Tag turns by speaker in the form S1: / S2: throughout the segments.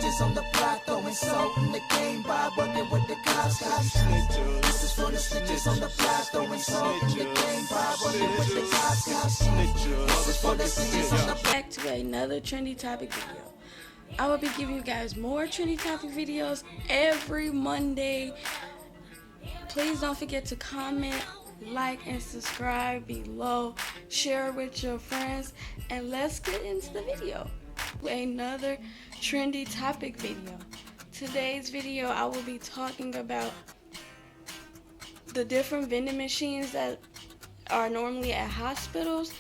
S1: snitches on the block, throwing salt in the game by working with the cops. This is for the snitches on the block, throwing salt in the game by working with the cops. This is for the snitches on the block.
S2: Back to another trendy topic video. I will be giving you guys more trendy topic videos every Monday. Please don't forget to comment, like, and subscribe below. Share with your friends, and let's get into the video. Another trendy topic video. Today's video, I will be talking about the different vending machines that are normally at hospitals,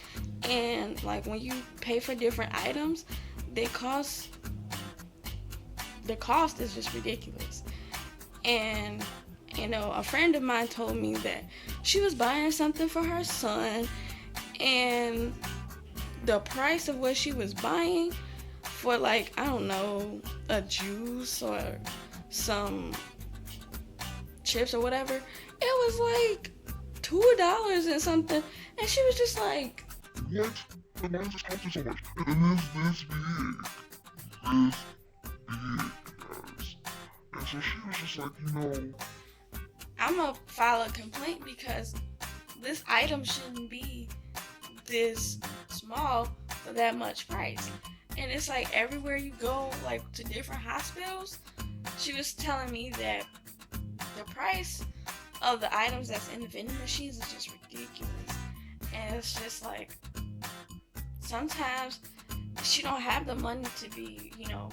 S2: and like when you pay for different items, the cost is just ridiculous. And you know, a friend of mine told me that she was buying something for her son, and the price of what she was buying for, like, I don't know, a juice or some chips or whatever, it was like $2 and something, and she was just like,
S3: what? The mine just costing so much, and it's this big, guys. And so she was just like,
S2: I'm gonna file a complaint because this item shouldn't be this small for that much price. And it's like everywhere you go, like to different hospitals, she was telling me that the price of the items that's in the vending machines is just ridiculous. And it's just like, sometimes she don't have the money to be,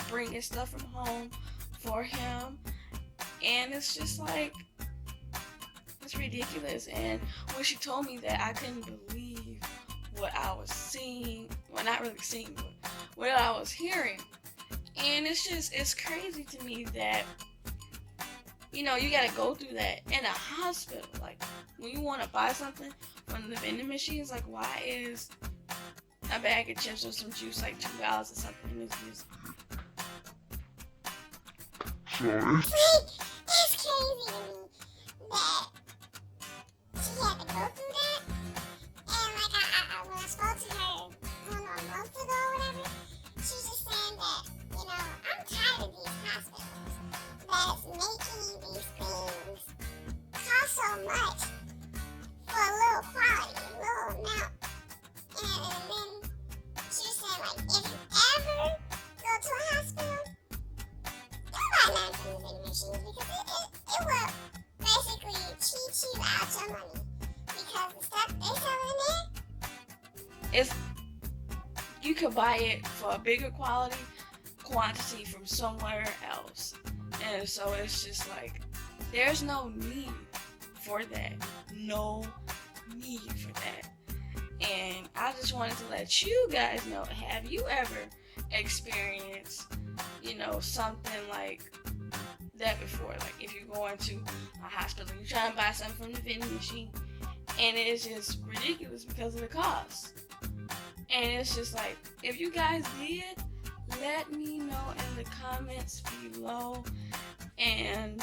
S2: bringing stuff from home for him. And it's just like, it's ridiculous. And when she told me that, I couldn't believe what I was seeing. Well, not really seeing, but what I was hearing. And it's crazy to me that, you gotta go through that in a hospital. Like, when you want to buy something from the vending machines, like, why is a bag of chips or some juice like $2 or something? And it's just,
S4: it's crazy to me that she had to go through that. And like when I spoke to her, a month ago or whatever, she was just saying that, I'm tired of these hospitals that's making these things cost so much for a little quality, a little amount. And then she was saying, like, if you ever go to a hospital, don't buy nothing from the vending machines, because it will basically cheat you out your money, because the stuff they sell in there,
S2: you could buy it for a bigger quantity from somewhere else. And so it's just like, there's no need for that. No need for that. And I just wanted to let you guys know, have you ever experienced, something like that before? Like, if you're going to a hospital, you're trying to buy something from the vending machine, and it's just ridiculous because of the cost. And it's just like, if you guys did, let me know in the comments below, and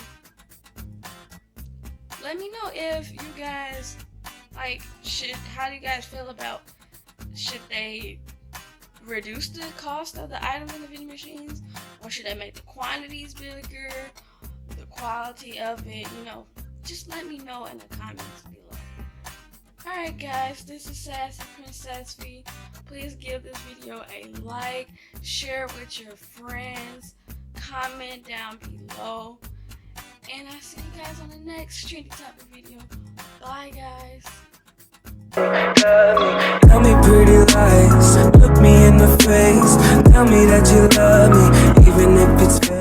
S2: let me know if you guys, like, how do you guys feel about, should they reduce the cost of the items in the vending machines, or should they make the quantities bigger, the quality of it, just let me know in the comments below. Alright guys, this is Sassy Princess V. Please give this video a like, share with your friends, comment down below, and I'll see you guys on the next trendy topic video. Bye guys.
S5: Tell me pretty lies, look me in the face, tell me that you love me, even if it's fake.